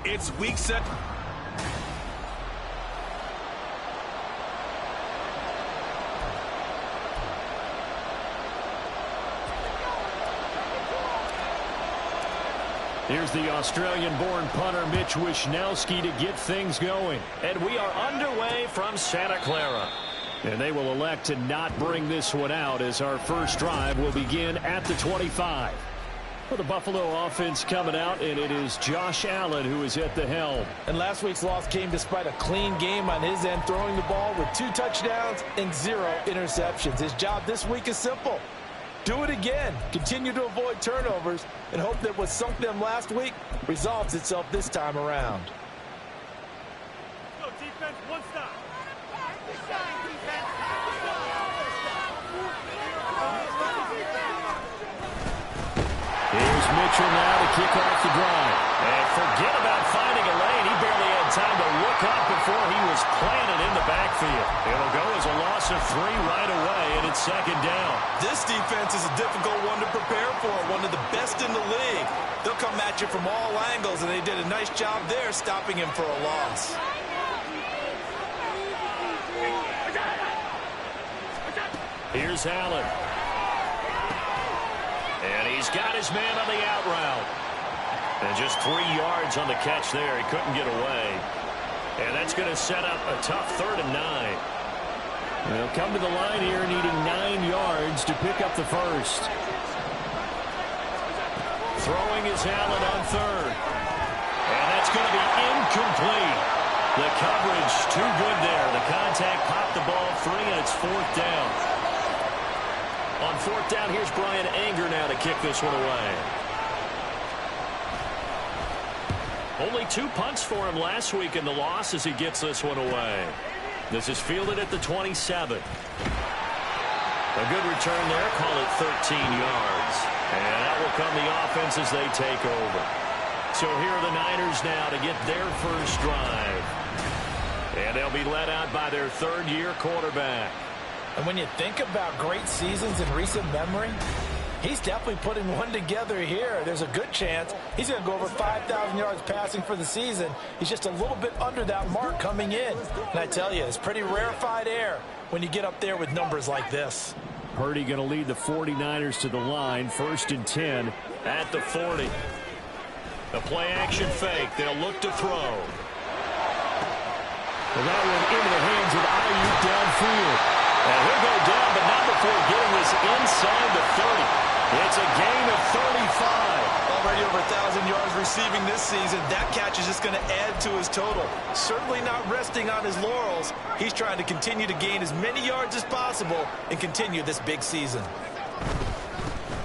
It's week 7. Here's the Australian-born punter Mitch Wishnowsky to get things going. And we are underway from Santa Clara. And they will elect to not bring this one out as our first drive will begin at the 25. For the Buffalo offense coming out, and it is Josh Allen who is at the helm. And last week's loss came despite a clean game on his end, throwing the ball with 2 touchdowns and 0 interceptions. His job this week is simple. Do it again. Continue to avoid turnovers and hope that what sunk them last week resolves itself this time around. Go defense, one stop. Here's Mitchell now to kick off the drive. And forget about finding a lane. He barely had time to look up before he was planted in the backfield. It'll go as a loss of 3 right away, and it's second down. This defense is a difficult one to prepare for, one of the best in the league. They'll come at you from all angles, and they did a nice job there stopping him for a loss. Here's Allen. And he's got his man on the out route. And just 3 yards on the catch there. He couldn't get away. And that's going to set up a tough 3rd and 9. They'll come to the line here needing 9 yards to pick up the first. Throwing is Allen on 3rd. And that's going to be incomplete. The coverage too good there. The contact popped the ball free, and it's 4th down. On 4th down, here's Brian Anger now to kick this one away. Only 2 punts for him last week in the loss as he gets this one away. This is fielded at the 27. A good return there. Call it 13 yards. And that will come the offense as they take over. So here are the Niners now to get their first drive. And they'll be led out by their 3rd-year quarterback. And when you think about great seasons in recent memory, he's definitely putting one together here. There's a good chance he's going to go over 5,000 yards passing for the season. He's just a little bit under that mark coming in. And I tell you, it's pretty rarefied air when you get up there with numbers like this. Purdy going to lead the 49ers to the line. 1st and 10 at the 40. The play-action fake. They'll look to throw. Well, that one into the hands of Ayuk downfield. And he'll go down, but not before getting this inside the 30. It's a gain of 35. Already over 1,000 yards receiving this season. That catch is just going to add to his total. Certainly not resting on his laurels. He's trying to continue to gain as many yards as possible and continue this big season.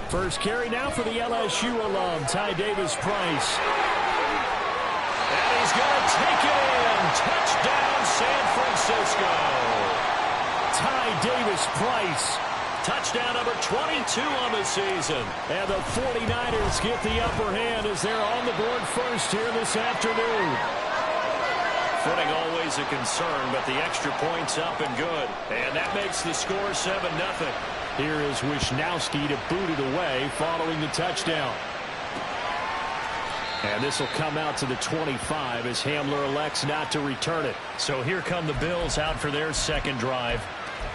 First carry now for the LSU alum, Ty Davis-Price. And he's going to take it in. Touchdown, San Francisco. Ty Davis-Price. Touchdown number 22 on the season. And the 49ers get the upper hand as they're on the board first here this afternoon. Footing always a concern, but the extra point's up and good. And that makes the score 7-0. Here is Wishnowsky to boot it away following the touchdown. And this will come out to the 25 as Hamler elects not to return it. So here come the Bills out for their second drive.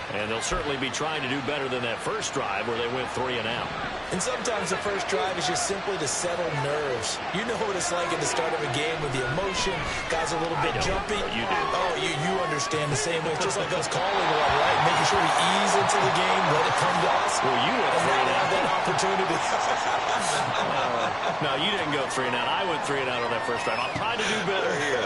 And they'll certainly be trying to do better than that first drive where they went 3 and out. And sometimes the first drive is just simply to settle nerves. You know what it's like at the start of a game with the emotion. Guys are a little bit jumpy. You do. Oh, you understand the same way. It's just like us calling one, right? Making sure we ease into the game, let it come to us. Well, you went 3 and out. That opportunity. No, you didn't go 3 and out. I went 3 and out on that first drive. I'll try to do better here.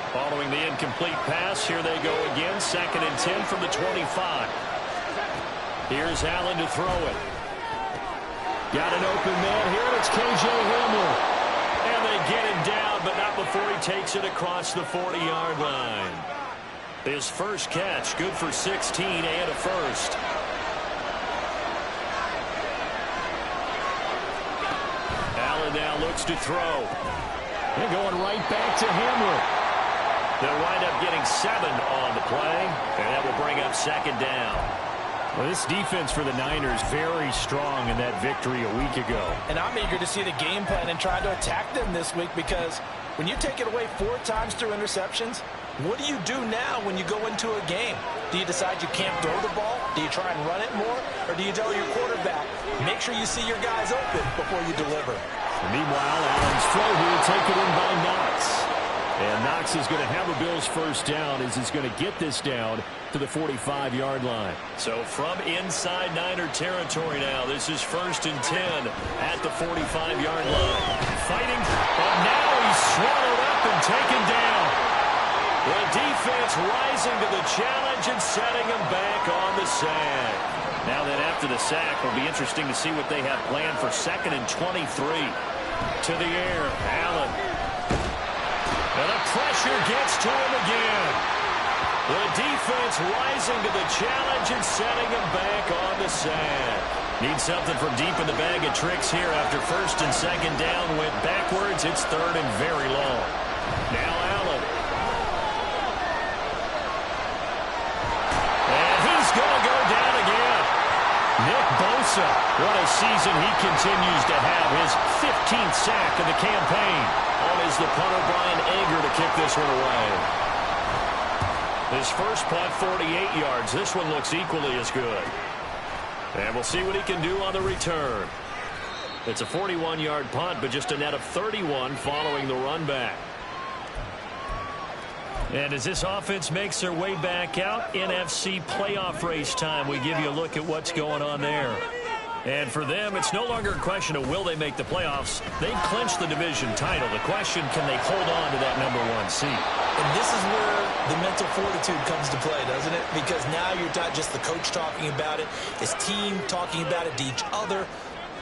Following the incomplete pass, here they go again. 2nd and 10 from the 25. Here's Allen to throw it. Got an open man here, and it's KJ Hamler. And they get him down, but not before he takes it across the 40-yard line. His first catch, good for 16 and a first. Allen now looks to throw. They're going right back to Hamler. They'll wind up getting 7 on the play, and that will bring up 2nd down. Well, this defense for the Niners very strong in that victory a week ago. And I'm eager to see the game plan and try to attack them this week, because when you take it away 4 times through interceptions, what do you do now when you go into a game? Do you decide you can't throw the ball? Do you try and run it more? Or do you tell your quarterback, make sure you see your guys open before you deliver? And meanwhile, Allen's throw here taken in by Knox. And Knox is going to have a Bills first down as he's going to get this down to the 45-yard line. So from inside Niner territory now, this is 1st and 10 at the 45-yard line. Fighting, and now he's swallowed up and taken down. The defense rising to the challenge and setting him back on the sack. Now then, after the sack, it'll be interesting to see what they have planned for 2nd and 23. To the air, Allen. And the pressure gets to him again. The defense rising to the challenge and setting him back on the sack. Needs something from deep in the bag of tricks here after 1st and 2nd down. Went backwards. It's 3rd and very long. Now Allen. And he's going to go down again. Nick Bosa. What a season he continues to have. His 15th sack of the campaign. On is the punter, Brian Anger, to kick this one away. His first punt, 48 yards. This one looks equally as good. And we'll see what he can do on the return. It's a 41-yard punt, but just a net of 31 following the run back. And as this offense makes their way back out, NFC playoff race time, we give you a look at what's going on there. And for them, it's no longer a question of will they make the playoffs. They've clinched the division title. The question, can they hold on to that #1 seed? And this is where the mental fortitude comes to play, doesn't it? Because now you're not just the coach talking about it, his team talking about it to each other,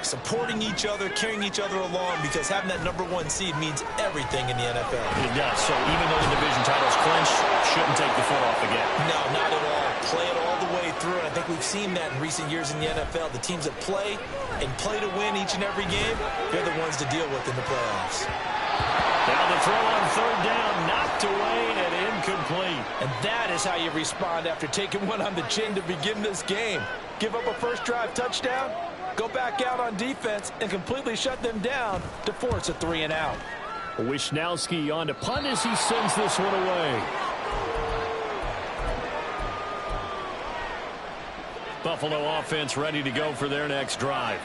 supporting each other, carrying each other along, because having that #1 seed means everything in the NFL. It does. So even though the division title's clinched, shouldn't take the foot off again. No, not at all. Play it all the way through, and I think we've seen that in recent years in the NFL. The teams that play and play to win each and every game, they're the ones to deal with in the playoffs. Now the throw on 3rd down, knocked away and incomplete. And that is how you respond after taking one on the chin to begin this game. Give up a first drive touchdown, go back out on defense and completely shut them down to force a 3-and-out. Wishnowski on to punt as he sends this one away. Buffalo offense ready to go for their next drive.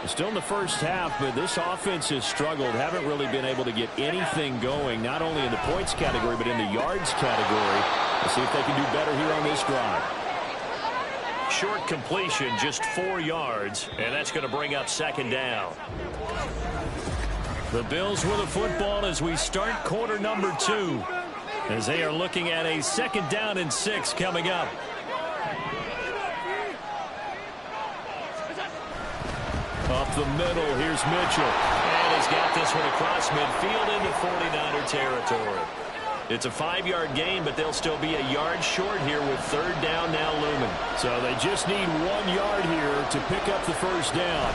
Still in the first half, but this offense has struggled. Haven't really been able to get anything going, not only in the points category, but in the yards category. Let's see if they can do better here on this drive. Short completion, just 4 yards, and that's going to bring up 2nd down. The Bills with the football as we start quarter #2, as they are looking at a 2nd down and 6 coming up. Up the middle, here's Mitchell. And he's got this one across midfield into 49er territory. It's a 5-yard gain, but they'll still be a yard short here with 3rd down now looming. So they just need 1 yard here to pick up the first down.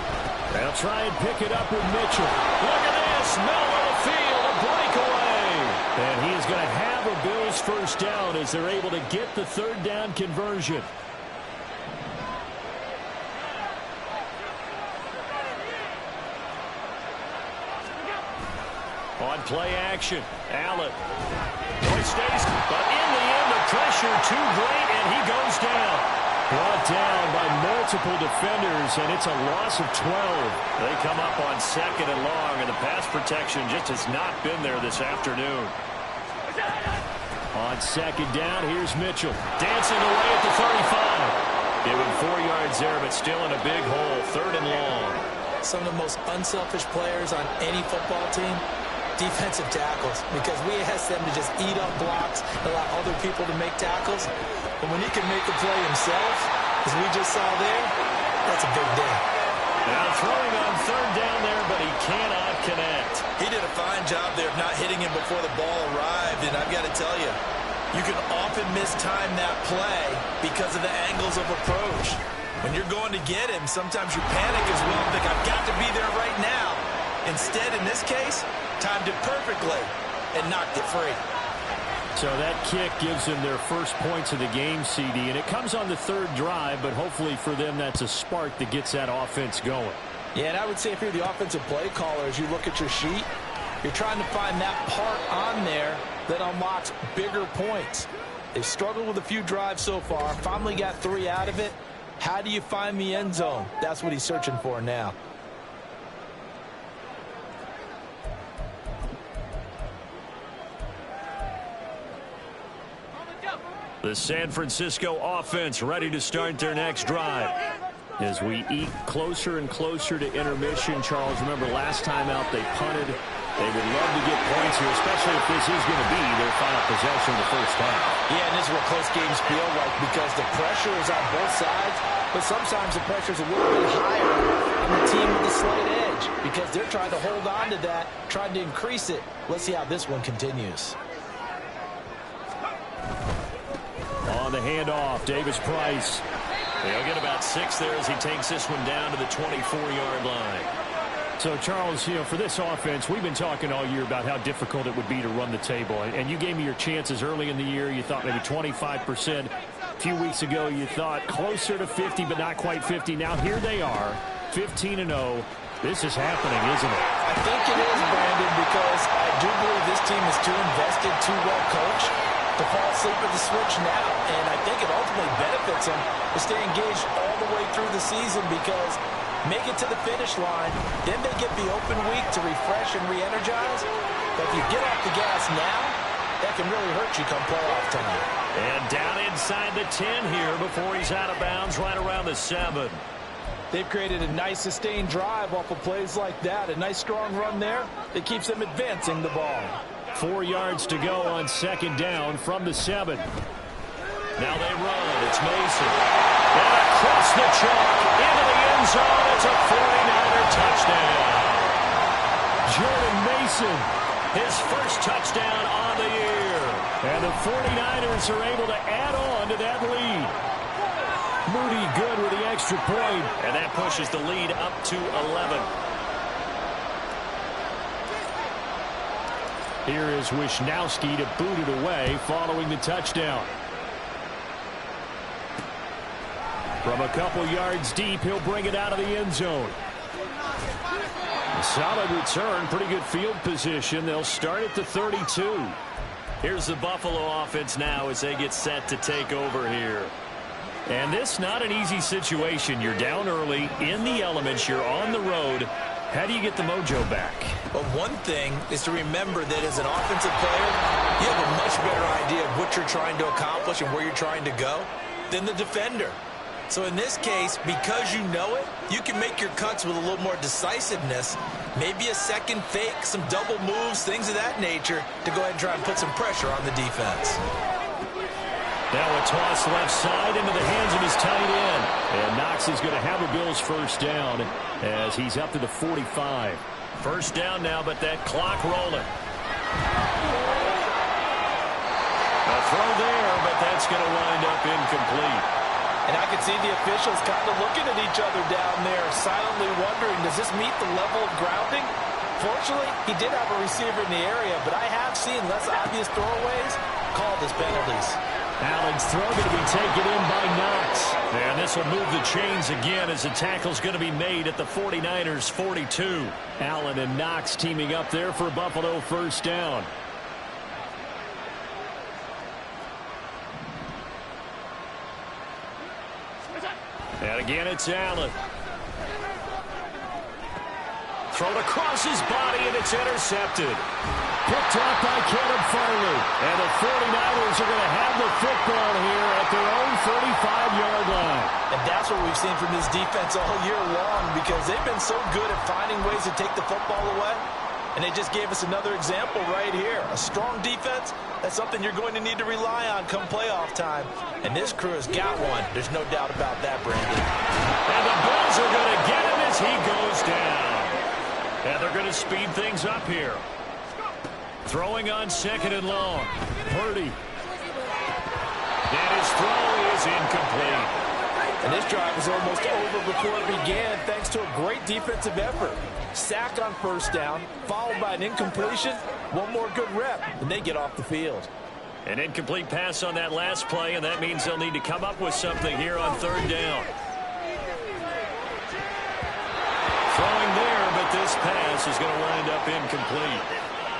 They'll try and pick it up with Mitchell. Look at this, middle of the field, a breakaway. And he is going to have a Bills first down as they're able to get the 3rd down conversion. On play action, Allen. He stays, but in the end, the pressure too great, and he goes down. Brought down by multiple defenders, and it's a loss of 12. They come up on 2nd and long, and the pass protection just has not been there this afternoon. On 2nd down, here's Mitchell. Dancing away at the 35. Given 4 yards there, but still in a big hole, 3rd and long. Some of the most unselfish players on any football team, defensive tackles, because we ask them to just eat up blocks, allow other people to make tackles. But when he can make a play himself, as we just saw there, that's a big day. Now throwing on 3rd down there, but he cannot connect. He did a fine job there of not hitting him before the ball arrived, and I've got to tell you, you can often mistime that play because of the angles of approach. When you're going to get him, sometimes you panic as well and think, I've got to be there right now. Instead, in this case, timed it perfectly and knocked it free. So that kick gives them their first points of the game, CD, and it comes on the third drive, but hopefully for them that's a spark that gets that offense going. Yeah, and I would say if you're the offensive play caller, as you look at your sheet, you're trying to find that part on there that unlocks bigger points. They've struggled with a few drives so far, finally got 3 out of it. How do you find the end zone? That's what he's searching for now. The San Francisco offense ready to start their next drive. As we eat closer and closer to intermission, Charles, remember last time out they punted. They would love to get points here, especially if this is going to be their final possession of the first half. Yeah, and this is what close games feel like because the pressure is on both sides, but sometimes the pressure is a little bit higher on the team with the slight edge because they're trying to hold on to that, trying to increase it. Let's see how this one continues. On the handoff, Davis Price. He'll get about 6 there as he takes this one down to the 24-yard line. So, Charles, for this offense, we've been talking all year about how difficult it would be to run the table. And you gave me your chances early in the year. You thought maybe 25%. A few weeks ago, you thought closer to 50, but not quite 50. Now, here they are, 15-0. This is happening, isn't it? I think it is, Brandon, because I do believe this team is too invested, too well coached to fall asleep at the switch now. And I think it ultimately benefits them to stay engaged all the way through the season because make it to the finish line, then they get the open week to refresh and re-energize. But if you get off the gas now, that can really hurt you come playoff time. And down inside the 10 here before he's out of bounds right around the 7. They've created a nice sustained drive off of plays like that. A nice strong run there that keeps them advancing the ball. 4 yards to go on second down from the 7. Now they run. It's Mason. And across the chalk into the end zone. It's a 49er touchdown. Jordan Mason. His first touchdown on the year. And the 49ers are able to add on to that lead. Moody good with the extra point. And that pushes the lead up to 11. Here is Wisnowski to boot it away following the touchdown. From a couple yards deep, he'll bring it out of the end zone. A solid return, pretty good field position. They'll start at the 32. Here's the Buffalo offense now as they get set to take over here. And this not an easy situation. You're down early, in the elements, you're on the road. How do you get the mojo back? Well, one thing is to remember that as an offensive player, you have a much better idea of what you're trying to accomplish and where you're trying to go than the defender. So in this case, because you know it, you can make your cuts with a little more decisiveness, maybe a second fake, some double moves, things of that nature, to go ahead and try and put some pressure on the defense. Now a toss left side into the hands of his tight end. And Knox is going to have a Bills first down as he's up to the 45. First down now, but that clock rolling. A throw there, but that's going to wind up incomplete. And I can see the officials kind of looking at each other down there, silently wondering, does this meet the level of grounding? Fortunately, he did have a receiver in the area, but I have seen less obvious throwaways called as penalties. Allen's throw going to be taken in by Knox. And this will move the chains again as the tackle's going to be made at the 49ers' 42. Allen and Knox teaming up there for Buffalo first down. And again, it's Allen. Thrown across his body, and it's intercepted. Picked off by Caleb Farley. And the 49ers are going to have the football here at their own 35-yard line. And that's what we've seen from this defense all year long because they've been so good at finding ways to take the football away. And they just gave us another example right here. A strong defense, that's something you're going to need to rely on come playoff time. And this crew has got one. There's no doubt about that, Brandon. And the Bills are going to get him as he goes down. And they're going to speed things up here. Throwing on second and long. Purdy. And his throw is incomplete. And this drive was almost over before it began thanks to a great defensive effort. Sack on first down, followed by an incompletion. One more good rep, and they get off the field. An incomplete pass on that last play, and that means they'll need to come up with something here on third down. Throwing there, but this pass is going to wind up incomplete.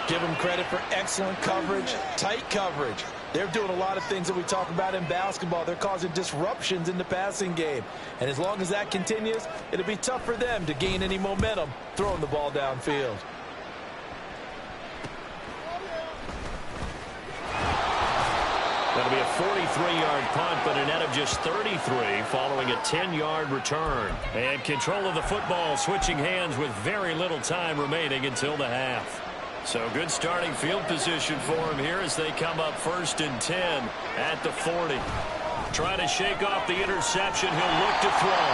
Give them credit for excellent coverage, tight coverage. They're doing a lot of things that we talk about in basketball. They're causing disruptions in the passing game. And as long as that continues, it'll be tough for them to gain any momentum throwing the ball downfield. That'll be a 43-yard punt, but a net of just 33 following a 10-yard return. And control of the football switching hands with very little time remaining until the half. So good starting field position for him here as they come up 1st and 10 at the 40. Trying to shake off the interception. He'll look to throw.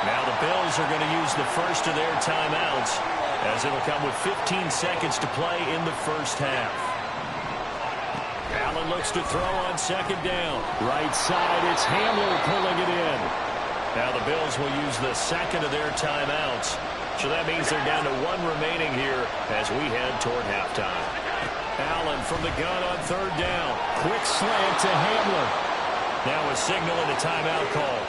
Now the Bills are going to use the first of their timeouts as it'll come with 15 seconds to play in the first half. Allen looks to throw on 2nd down. Right side, it's Hamler pulling it in. Now the Bills will use the second of their timeouts. So that means they're down to 1 remaining here as we head toward halftime. Allen from the gun on 3rd down. Quick slant to Hamler. Now a signal and a timeout call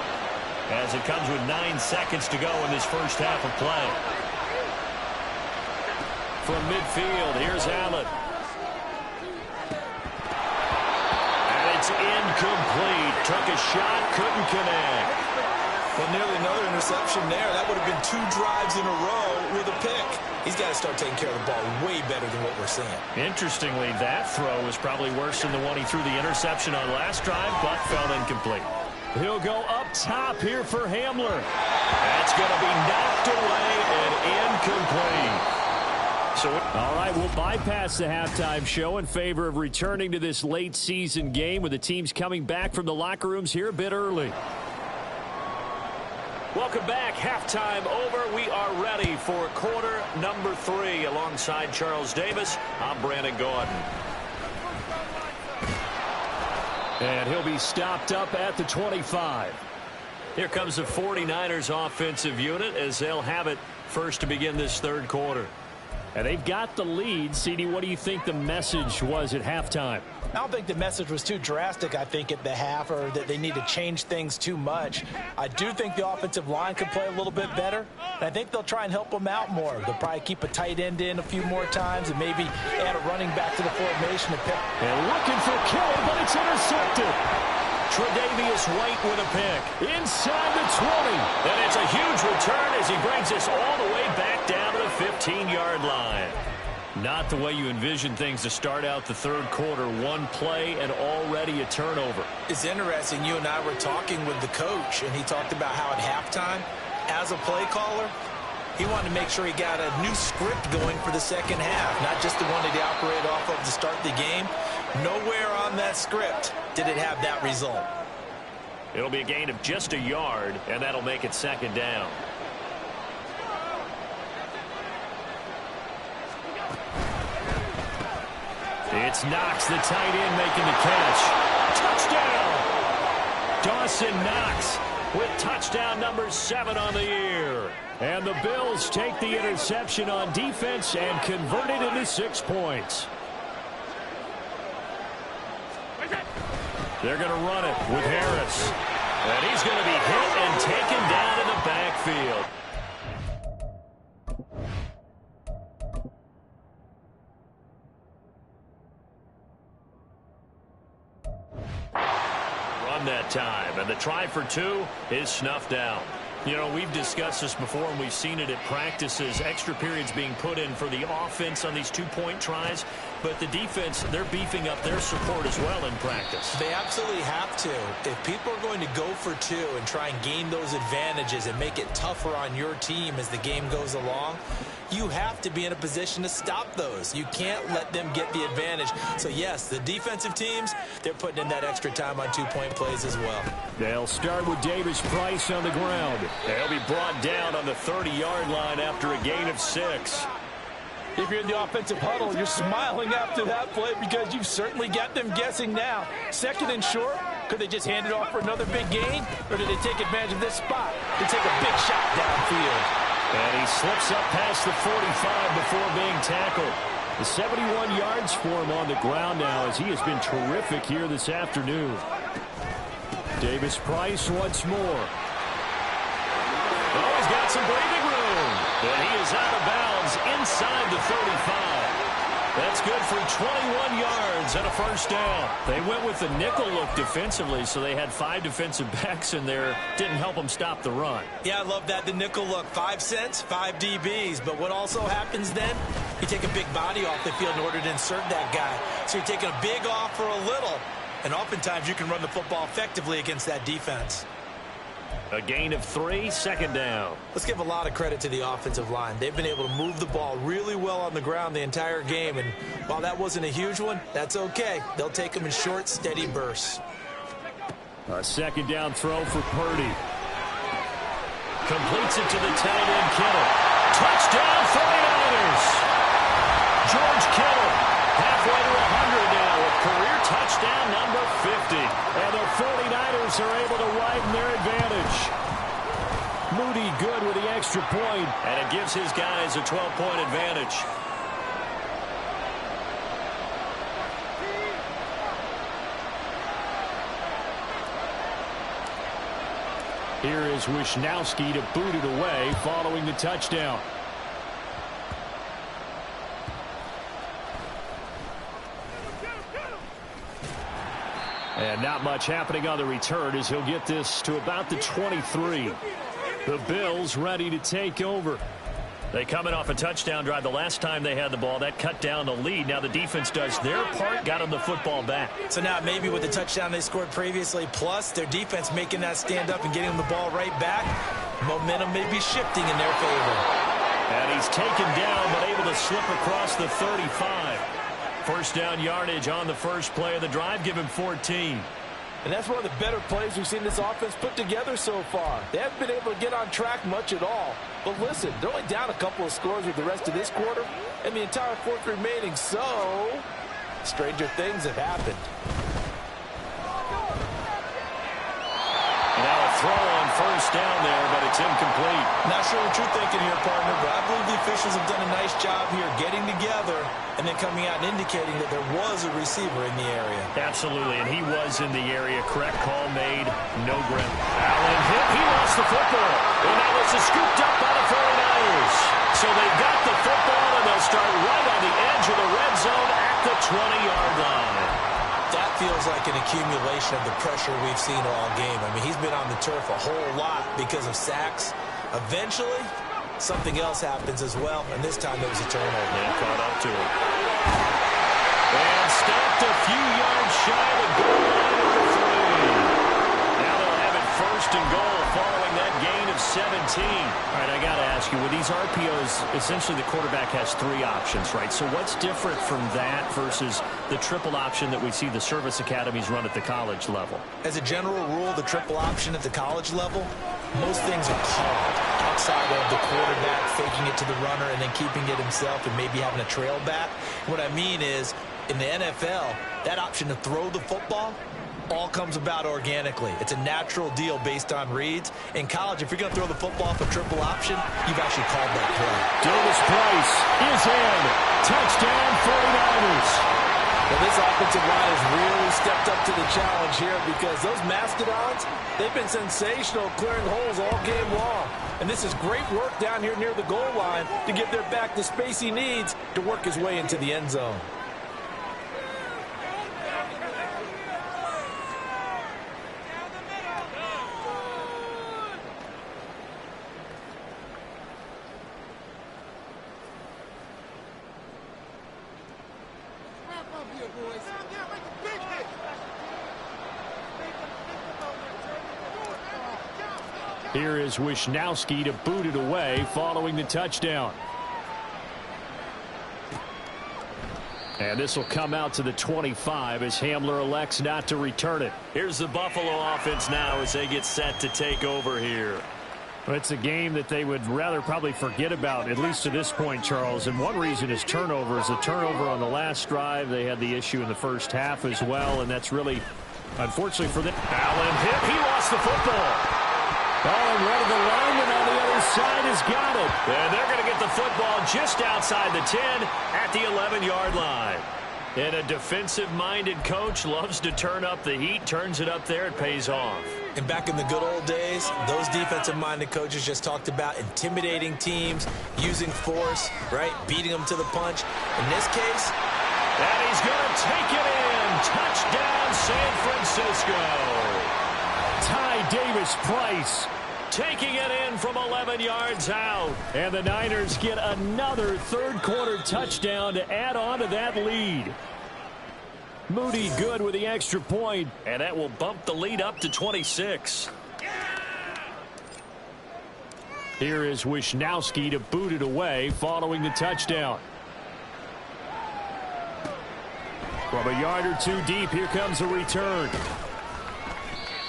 as it comes with 9 seconds to go in this first half of play. From midfield, here's Allen. It's incomplete. Took a shot, couldn't connect. Well, nearly another interception there. That would have been 2 drives in a row with a pick. He's got to start taking care of the ball way better than what we're seeing. Interestingly, that throw was probably worse than the one he threw the interception on last drive, but fell incomplete. He'll go up top here for Hamler. That's going to be knocked away and incomplete. All right, we'll bypass the halftime show in favor of returning to this late season game with the teams coming back from the locker rooms here a bit early. Welcome back. Halftime over. We are ready for quarter number 3 alongside Charles Davis. I'm Brandon Gordon. And he'll be stopped up at the 25. Here comes the 49ers offensive unit as they'll have it first to begin this third quarter. And they've got the lead. CD, what do you think the message was at halftime? I don't think the message was too drastic, I think, at the half, or that they need to change things too much. I do think the offensive line could play a little bit better, and I think they'll try and help them out more. They'll probably keep a tight end in a few more times and maybe add a running back to the formation. And looking for Kelly, but it's intercepted. Tre'Davious White with a pick. Inside the 20. And it's a huge return as he brings us all the way back down to the 15-yard line. Not the way you envision things to start out the third quarter. 1 play and already a turnover. It's interesting. You and I were talking with the coach, and he talked about how at halftime, as a play caller, he wanted to make sure he got a new script going for the second half, not just the one that he operated off of to start the game. Nowhere on that script did it have that result. It'll be a gain of just a yard, and that'll make it 2nd down. It's Knox, the tight end, making the catch. Touchdown! Dawson Knox with touchdown number 7 on the year. And the Bills take the interception on defense and convert it into 6 points. They're going to run it with Harris. And he's going to be hit and taken down in the backfield. Run that time, and the try for 2 is snuffed out. You know, we've discussed this before, and we've seen it at practices. Extra periods being put in for the offense on these 2-point tries. But the defense, they're beefing up their support as well in practice. They absolutely have to. If people are going to go for 2 and try and gain those advantages and make it tougher on your team as the game goes along, you have to be in a position to stop those. You can't let them get the advantage. So, yes, the defensive teams, they're putting in that extra time on 2-point plays as well. They'll start with Davis Price on the ground. They'll be brought down on the 30-yard line after a gain of 6. If you're in the offensive huddle, you're smiling after that play because you've certainly got them guessing now. 2nd and short, could they just hand it off for another big gain? Or did they take advantage of this spot to take a big shot downfield? And he slips up past the 45 before being tackled. The 71 yards for him on the ground now as he has been terrific here this afternoon. Davis-Price once more. Oh, he's got some breathing room. And he is out of bounds inside the 35. That's good for 21 yards and a first down. They went with the nickel look defensively, so they had 5 defensive backs in there. Didn't help them stop the run. Yeah, I love that, the nickel look. 5 cents, 5 DBs. But what also happens then, you take a big body off the field in order to insert that guy. So you're taking a big off for a little. And oftentimes you can run the football effectively against that defense. A gain of 3, second down. Let's give a lot of credit to the offensive line. They've been able to move the ball really well on the ground the entire game. And while that wasn't a huge one, that's okay. They'll take them in short, steady bursts. A second down throw for Purdy. Completes it to the tight end, Kittle. Touchdown, 49ers! George Kittle, halfway to 100 now with career touchdown number 50. And the 49ers are able to widen their advantage. Moody good with the extra point. And it gives his guys a 12-point advantage. Here is Wisnowski to boot it away following the touchdown. And not much happening on the return as he'll get this to about the 23. The Bills ready to take over. They coming off a touchdown drive the last time they had the ball. That cut down the lead. Now the defense does their part, got them the football back. So now maybe with the touchdown they scored previously, plus their defense making that stand up and getting them the ball right back, momentum may be shifting in their favor. And he's taken down but able to slip across the 35. First down yardage on the first play of the drive. Give him 14. And that's one of the better plays we've seen this offense put together so far. They haven't been able to get on track much at all. But listen, they're only down a couple of scores with the rest of this quarter and the entire fourth remaining. So, stranger things have happened. Now a throw on first down there, but it's incomplete. Not sure what you're thinking here, partner, but I believe the officials have done a nice job here getting together and then coming out and indicating that there was a receiver in the area. Absolutely, and he was in the area. Correct call made. No grip. Allen hit. He lost the football. And now this is scooped up by the 49ers. So they've got the football, and they'll start right on the edge of the red zone at the 20-yard line. That feels like an accumulation of the pressure we've seen all game. I mean, he's been on the turf a whole lot because of sacks. Eventually, something else happens as well, and this time there was a turnover. Yeah, caught up to him. And stopped a few yards shy of the goal line at the 3. Now they'll have it first and goal following that gain of 17. All right, I got to ask you, with these RPOs, essentially the quarterback has 3 options, right? So what's different from that versus the triple option that we see the service academies run at the college level? As a general rule, the triple option at the college level, most things are called outside of the quarterback faking it to the runner and then keeping it himself and maybe having a trail back. What I mean is, in the NFL, that option to throw the football all comes about organically. It's a natural deal based on reads. In college, if you're going to throw the football for triple option, you've actually called that play. Davis-Price is in. Touchdown 49ers. Well, this offensive line has really stepped up to the challenge here because those Mastodons, they've been sensational clearing holes all game long. And this is great work down here near the goal line to give their back the space he needs to work his way into the end zone. Here is Wisnowski to boot it away following the touchdown. And this will come out to the 25 as Hamler elects not to return it. Here's the Buffalo offense now as they get set to take over here. Well, it's a game that they would rather probably forget about, at least to this point, Charles. And one reason is turnovers. The turnover on the last drive, they had the issue in the first half as well, and that's really, unfortunately for them. Allen hit. He lost the football. Oh, and one of the linemen on the other side has got it. And they're going to get the football just outside the 10 at the 11-yard line. And a defensive-minded coach loves to turn up the heat, turns it up there, it pays off. And back in the good old days, those defensive-minded coaches just talked about intimidating teams, using force, right, beating them to the punch. In this case, and he's going to take it in. Touchdown, San Francisco. Ty Davis-Price taking it in from 11 yards out. And the Niners get another third-quarter touchdown to add on to that lead. Moody good with the extra point. And that will bump the lead up to 26. Here is Wisnowski to boot it away following the touchdown. From a yard or two deep, here comes a return.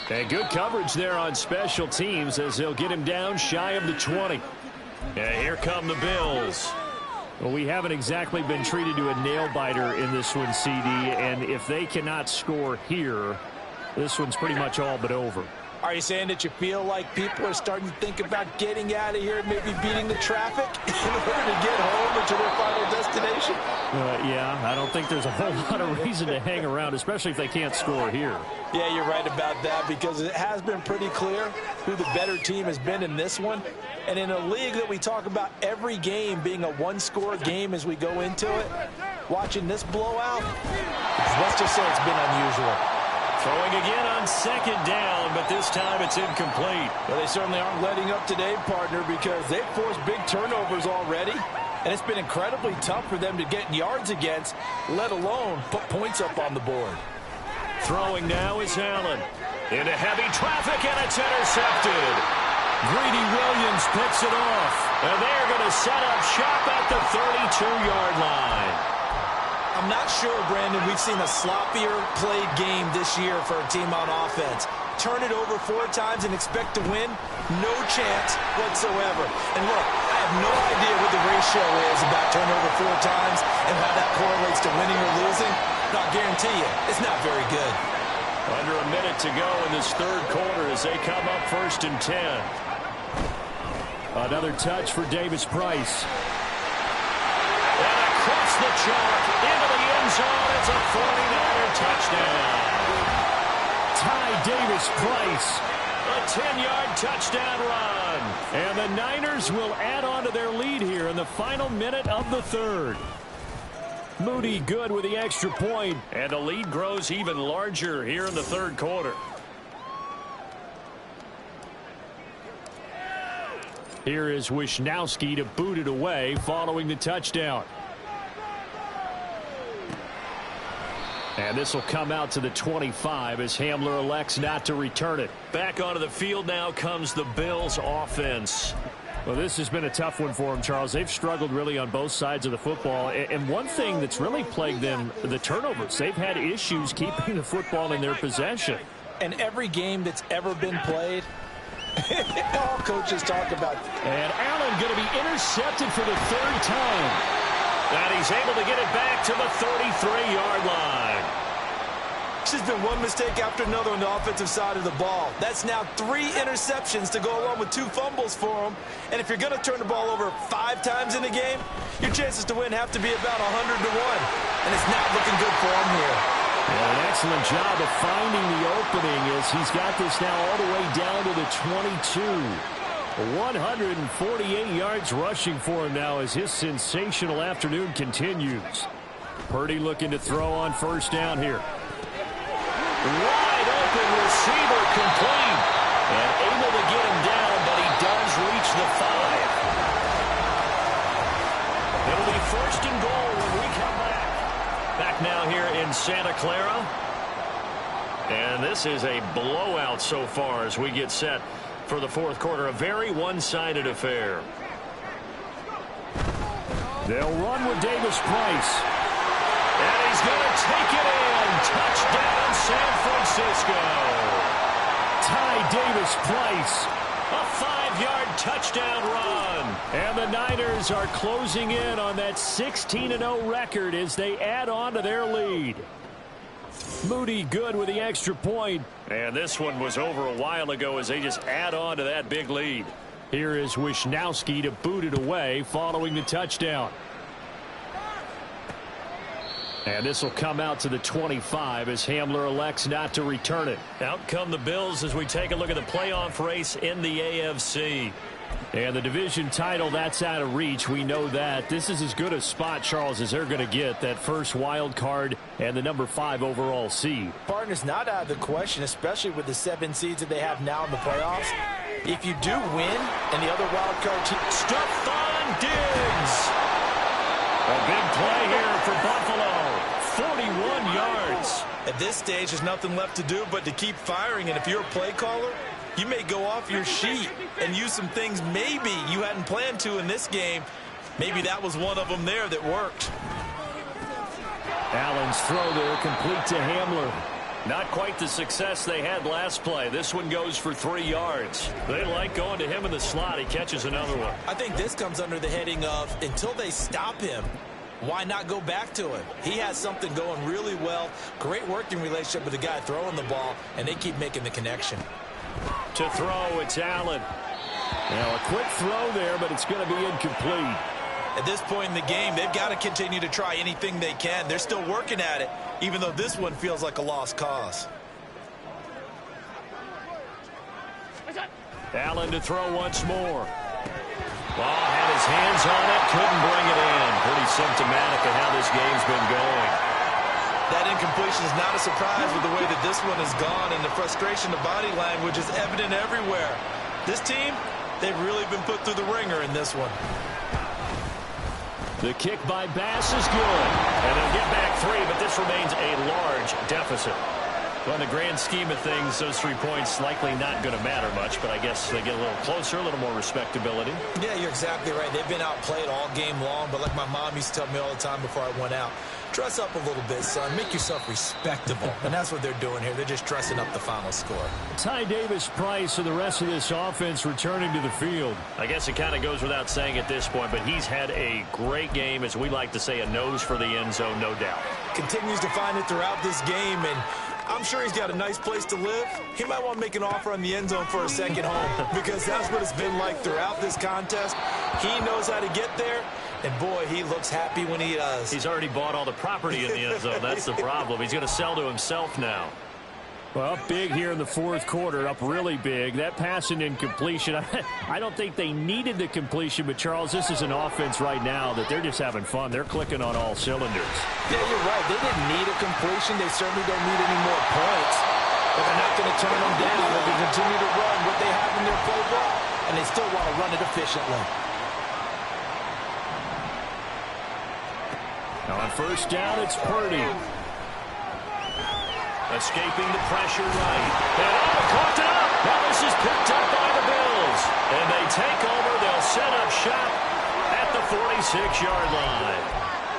And good coverage there on special teams as they'll get him down shy of the 20. And here come the Bills. Well, we haven't exactly been treated to a nail-biter in this one, CD, and if they cannot score here, this one's pretty much all but over. Are you saying that you feel like people are starting to think about getting out of here and maybe beating the traffic in order to get home or to their final destination? Yeah, I don't think there's a whole lot of reason to hang around, especially if they can't score here. Yeah, you're right about that because it has been pretty clear who the better team has been in this one. And in a league that we talk about every game being a one-score game as we go into it, watching this blowout, let's just say it's been unusual. Throwing again on second down, but this time it's incomplete. Well, they certainly aren't letting up today, partner, because they've forced big turnovers already, and it's been incredibly tough for them to get yards against, let alone put points up on the board. Throwing now is Allen. Into heavy traffic, and it's intercepted. Greedy Williams picks it off. And they're going to set up shop at the 32-yard line. I'm not sure, Brandon, we've seen a sloppier played game this year for a team on offense. Turn it over 4 times and expect to win? No chance whatsoever. And look, I have no idea what the ratio is about turnover 4 times and how that correlates to winning or losing. But I'll guarantee you, it's not very good. Under a minute to go in this third quarter as they come up 1st and 10. Another touch for Davis-Price. And across the chalk, into the end zone, it's a 49er touchdown. Ty Davis-Price. A 10-yard touchdown run. And the Niners will add on to their lead here in the final minute of the third. Moody good with the extra point. And the lead grows even larger here in the third quarter. Here is Wisnowski to boot it away following the touchdown. And this will come out to the 25 as Hamler elects not to return it. Back onto the field now comes the Bills offense. Well, this has been a tough one for them, Charles. They've struggled really on both sides of the football. And one thing that's really plagued them, the turnovers. They've had issues keeping the football in their possession. And every game that's ever been played, all coaches talk about. And Allen going to be intercepted for the 3rd time. And he's able to get it back to the 33-yard line. It's just been one mistake after another on the offensive side of the ball. That's now 3 interceptions to go along with 2 fumbles for him. And if you're going to turn the ball over 5 times in a game, your chances to win have to be about 100 to 1. And it's not looking good for him here. Well, an excellent job of finding the opening as he's got this now all the way down to the 22. 148 yards rushing for him now as his sensational afternoon continues. Purdy looking to throw on 1st down here. Wide open receiver complete. And able to get him down, but he does reach the 5. It'll be 1st and goal when we come back. Back now here in Santa Clara. And this is a blowout so far as we get set for the 4th quarter. A very one-sided affair. They'll run with Davis-Price. And he's going to take it in. Touchdown, San Francisco. Ty Davis-Price. A 5-yard touchdown run. And the Niners are closing in on that 16-0 record as they add on to their lead. Moody good with the extra point. And this one was over a while ago as they just add on to that big lead. Here is Wisnowski to boot it away following the touchdown. And this will come out to the 25 as Hamler elects not to return it. Out come the Bills as we take a look at the playoff race in the AFC. And the division title, that's out of reach. We know that. This is as good a spot, Charles, as they're going to get. That first wild card and the number 5 overall seed. Partner's not out of the question, especially with the 7 seeds that they have now in the playoffs. If you do win and the other wild card team... Stephon Diggs! A big play here for Buffalo. 41 yards. At this stage, there's nothing left to do but to keep firing. And if you're a play caller, you may go off your sheet and use some things maybe you hadn't planned to in this game. Maybe that was one of them there that worked. Allen's throw there complete to Hamler. Not quite the success they had last play. This one goes for 3 yards. They like going to him in the slot. He catches another one. I think this comes under the heading of until they stop him, why not go back to him? He has something going really well. Great working relationship with the guy throwing the ball, and they keep making the connection. To throw, it's Allen. Now a quick throw there, but it's going to be incomplete. At this point in the game, they've got to continue to try anything they can. They're still working at it, even though this one feels like a lost cause. Allen to throw once more. Ball had his hands on it, couldn't bring it in. Pretty symptomatic of how this game's been going. That incompletion is not a surprise with the way that this one has gone, and the frustration, the body language is evident everywhere. This team, they've really been put through the ringer in this one. The kick by Bass is good. And they'll get back 3, but this remains a large deficit. Well, in the grand scheme of things, those 3 points likely not going to matter much, but I guess they get a little closer, a little more respectability. Yeah, you're exactly right. They've been outplayed all game long, but like my mom used to tell me all the time before I went out, dress up a little bit, son. Make yourself respectable. And that's what they're doing here. They're just dressing up the final score. Ty Davis-Price and the rest of this offense returning to the field. I guess it kind of goes without saying at this point, but he's had a great game, as we like to say, a nose for the end zone, no doubt. Continues to find it throughout this game, and I'm sure he's got a nice place to live. He might want to make an offer on the end zone for a second home because that's what it's been like throughout this contest. He knows how to get there, and boy, he looks happy when he does. He's already bought all the property in the end zone. That's the problem. He's going to sell to himself now. Well, up big here in the fourth quarter, up really big. That pass and incompletion, I don't think they needed the completion, but Charles, this is an offense right now that they're just having fun. They're clicking on all cylinders. Yeah, you're right. They didn't need a completion. They certainly don't need any more points. But they're not going to turn them down. They're going to continue to run what they have in their playbook, and they still want to run it efficiently. Now on first down, it's Purdy. Escaping the pressure right. And caught it up. Now this is picked up by the Bills. And they take over. They'll set up shop at the 46-yard line.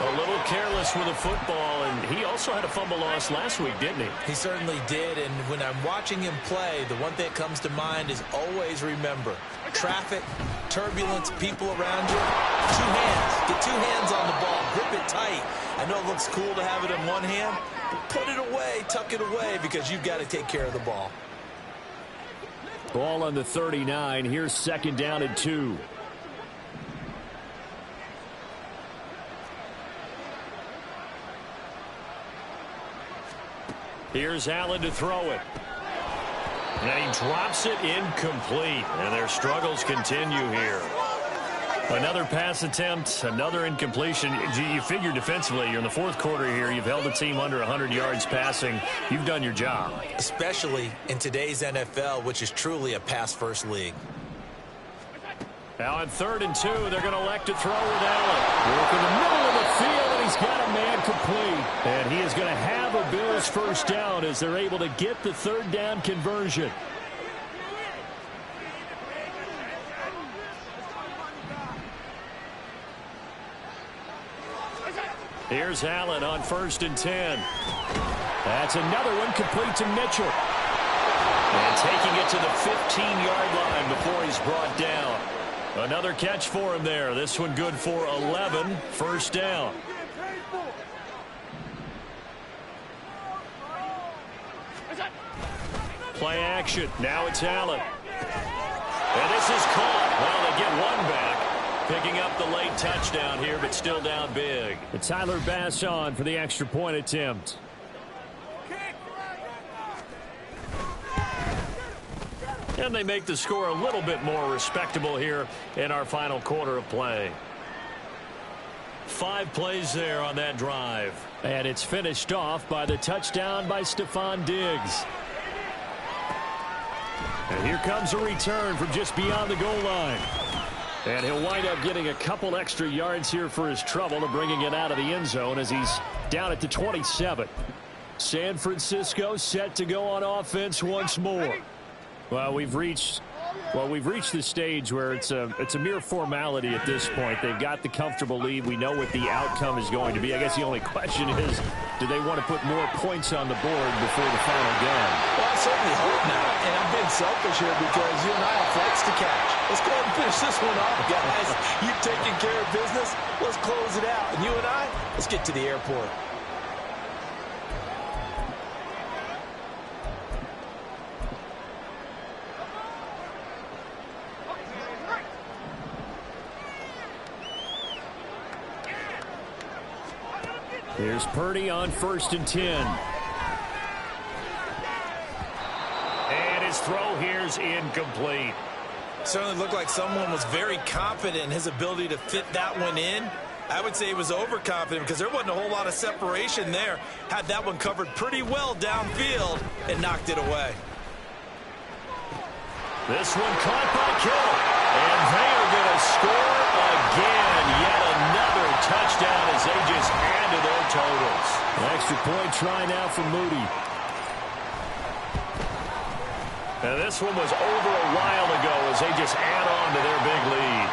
A little careless with the football, and he also had a fumble loss last week, didn't he? He certainly did, and when I'm watching him play, the one thing that comes to mind is always remember, traffic, turbulence, people around you, 2 hands. Get 2 hands on the ball. Grip it tight. I know it looks cool to have it in one hand, but put it away, tuck it away, because you've got to take care of the ball. Ball on the 39. Here's second down and 2. Here's Allen to throw it. And he drops it incomplete. And their struggles continue here. Another pass attempt, another incompletion. You figure defensively, you're in the fourth quarter here. You've held the team under 100 yards passing. You've done your job. Especially in today's NFL, which is truly a pass-first league. Now on 3rd and 2, they're going to elect to throw with Allen. Work in the middle of the field, and he's got a man complete. And he is going to have a Bills first down as they're able to get the 3rd down conversion. Here's Allen on 1st and 10. That's another one complete to Mitchell. And taking it to the 15-yard line before he's brought down. Another catch for him there. This one good for 11. First down. Play action. Now it's Allen. And this is caught Well, they get one back, picking up the late touchdown here, but still down big. But Tyler Bass on for the extra point attempt. And they make the score a little bit more respectable here in our final quarter of play. 5 plays there on that drive. And it's finished off by the touchdown by Stefon Diggs. And here comes a return from just beyond the goal line. And he'll wind up getting a couple extra yards here for his trouble and bringing it out of the end zone as he's down at the 27. San Francisco set to go on offense once more. Well, we've reached the stage where it's a mere formality at this point. They've got the comfortable lead. We know what the outcome is going to be. I guess the only question is, do they want to put more points on the board before the final game? Well, I certainly hope not. And I'm being selfish here because you and I have flights to catch. Let's go ahead and finish this one off, guys. You've taken care of business. Let's close it out. And you and I, let's get to the airport. Here's Purdy on 1st and 10. And his throw here's incomplete. Certainly looked like someone was very confident in his ability to fit that one in. I would say he was overconfident because there wasn't a whole lot of separation there. Had that one covered pretty well downfield and knocked it away. This one caught by Kittle. And they are going to score again. Yet another touchdown as they just add to their totals. An extra point try now for Moody. And this one was over a while ago as they just add on to their big lead.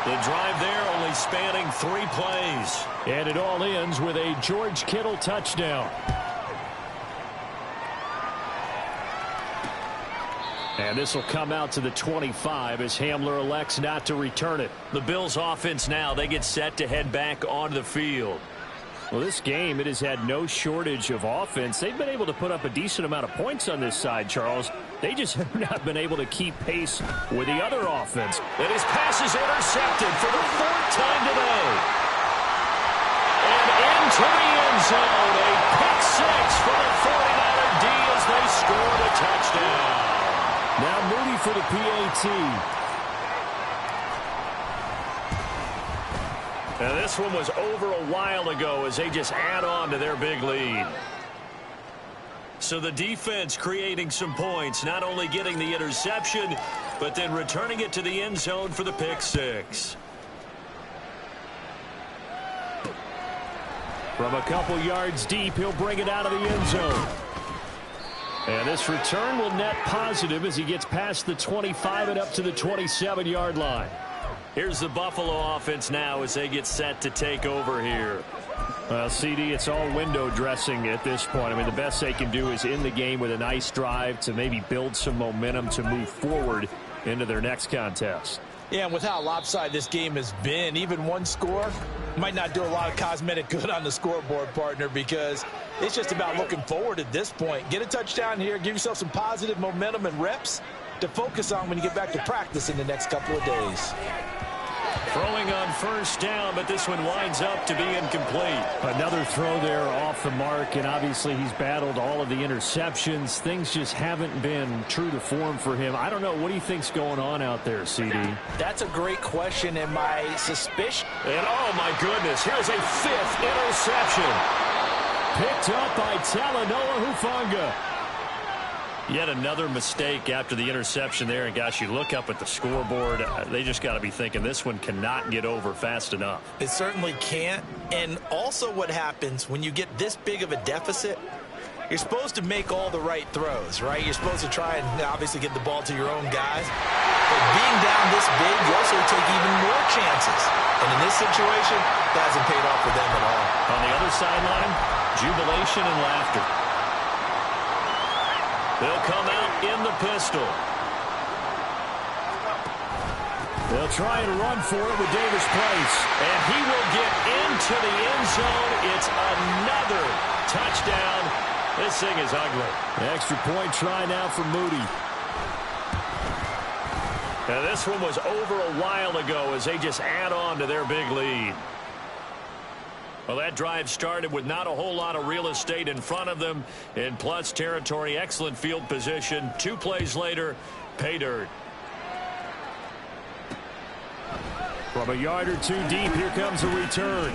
The drive there only spanning 3 plays. And it all ends with a George Kittle touchdown. And this will come out to the 25 as Hamler elects not to return it. The Bills offense now, they get set to head back onto the field. Well, this game, it has had no shortage of offense. They've been able to put up a decent amount of points on this side, Charles. They just have not been able to keep pace with the other offense. And his pass is intercepted for the 4th time today. And into the end zone, a pick 6 for the 49er D as they score the touchdown. Now Moody for the PAT. And this one was over a while ago as they just add on to their big lead. So the defense creating some points, not only getting the interception, but then returning it to the end zone for the pick 6. From a couple yards deep, he'll bring it out of the end zone. And this return will net positive as he gets past the 25 and up to the 27-yard line. Here's the Buffalo offense now as they get set to take over here. Well, CD, it's all window dressing at this point. I mean, the best they can do is end the game with a nice drive to maybe build some momentum to move forward into their next contest. Yeah, and with how lopsided this game has been, even one score might not do a lot of cosmetic good on the scoreboard, partner, because it's just about looking forward at this point. Get a touchdown here, give yourself some positive momentum and reps to focus on when you get back to practice in the next couple of days. Throwing on 1st down, but this one winds up to be incomplete. Another throw there off the mark, and obviously he's battled all of the interceptions. Things just haven't been true to form for him. I don't know. What do you think's going on out there, CD? That's a great question, and my suspicion. And oh my goodness, here's a 5th interception. Picked up by Talanoa Hufanga. Yet another mistake after the interception there. And gosh, you look up at the scoreboard, they just got to be thinking this one cannot get over fast enough. It certainly can't. And also what happens when you get this big of a deficit, you're supposed to make all the right throws, right? You're supposed to try and obviously get the ball to your own guys. But being down this big, you also take even more chances. And in this situation, that hasn't paid off for them at all. On the other sideline, jubilation and laughter. They'll come out in the pistol. They'll try and run for it with Davis Price. And he will get into the end zone. It's another touchdown. This thing is ugly. Extra point try now for Moody. And this one was over a while ago as they just add on to their big lead. Well, that drive started with not a whole lot of real estate in front of them. In plus territory, excellent field position. 2 plays later, pay dirt. From a yard or 2 deep, here comes a return.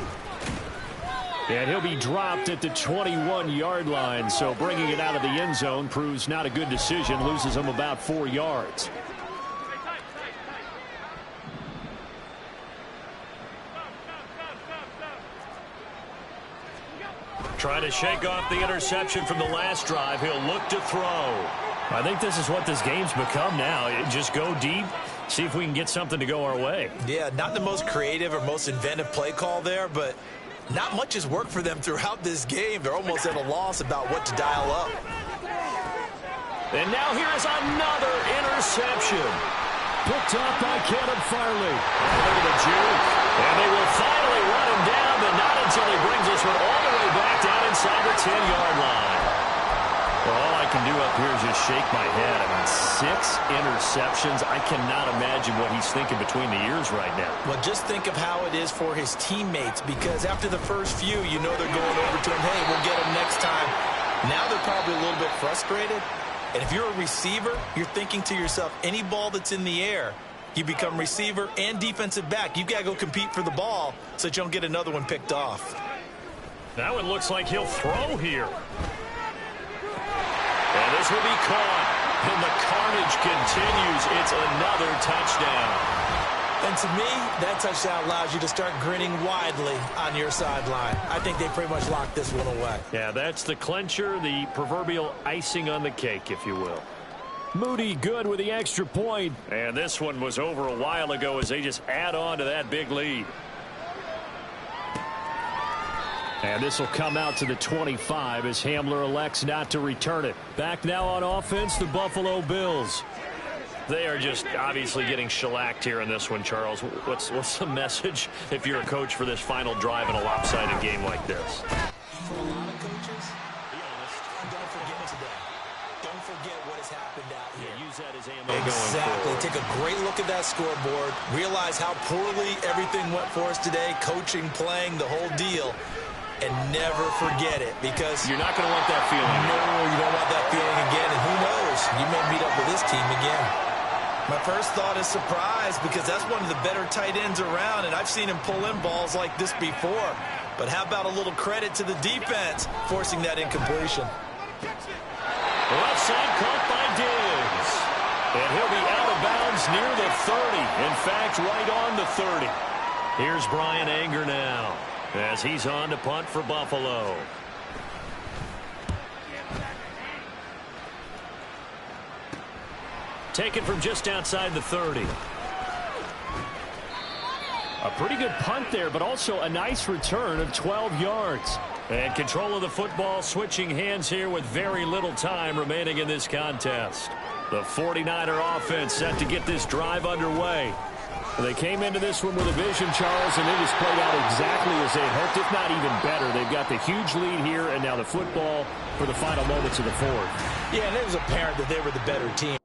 And he'll be dropped at the 21-yard line, so bringing it out of the end zone proves not a good decision, loses him about 4 yards. Trying to shake off the interception from the last drive. He'll look to throw. I think this is what this game's become now. Just go deep, see if we can get something to go our way. Yeah, not the most creative or most inventive play call there, but not much has worked for them throughout this game. They're almost at a loss about what to dial up. And now here is another interception. Picked off by Caleb Farley. Look at the juke. And they will finally run him down, but not until he brings this one all the way back down inside the 10-yard line. Well, all I can do up here is just shake my head. I mean, 6 interceptions. I cannot imagine what he's thinking between the ears right now. Well, just think of how it is for his teammates, because after the first few, you know they're going over to him, hey, we'll get him next time. Now they're probably a little bit frustrated. And if you're a receiver, you're thinking to yourself, any ball that's in the air, you become receiver and defensive back. You've got to go compete for the ball so that you don't get another one picked off. That one looks like he'll throw here. And this will be caught. And the carnage continues. It's another touchdown. And to me, that touchdown allows you to start grinning widely on your sideline. I think they pretty much locked this one away. Yeah, that's the clincher, the proverbial icing on the cake, if you will. Moody good with the extra point. And this one was over a while ago as they just add on to that big lead. And this will come out to the 25 as Hamler elects not to return it. Back now on offense, the Buffalo Bills. They are just obviously getting shellacked here in this one, Charles. What's the message if you're a coach for this final drive in a lopsided game like this? For a lot of coaches, be honest, don't forget today. Don't forget what has happened out here. Yeah, use that as ammo Exactly. Take a great look at that scoreboard. Realize how poorly everything went for us today. Coaching, playing, the whole deal. And never forget it, because you're not going to want that feeling. No, you don't want that feeling again. And who knows? You may meet up with this team again. My first thought is surprise, because that's one of the better tight ends around, and I've seen him pull in balls like this before. But how about a little credit to the defense forcing that incompletion? Left side caught by Diggs. And he'll be out of bounds near the 30. In fact, right on the 30. Here's Brian Anger now as he's on to punt for Buffalo. Taken from just outside the 30. A pretty good punt there, but also a nice return of 12 yards. And control of the football switching hands here with very little time remaining in this contest. The 49er offense set to get this drive underway. They came into this one with a vision, Charles, and it has played out exactly as they hoped, if not even better. They've got the huge lead here, and now the football for the final moments of the fourth. Yeah, and it was apparent that they were the better team.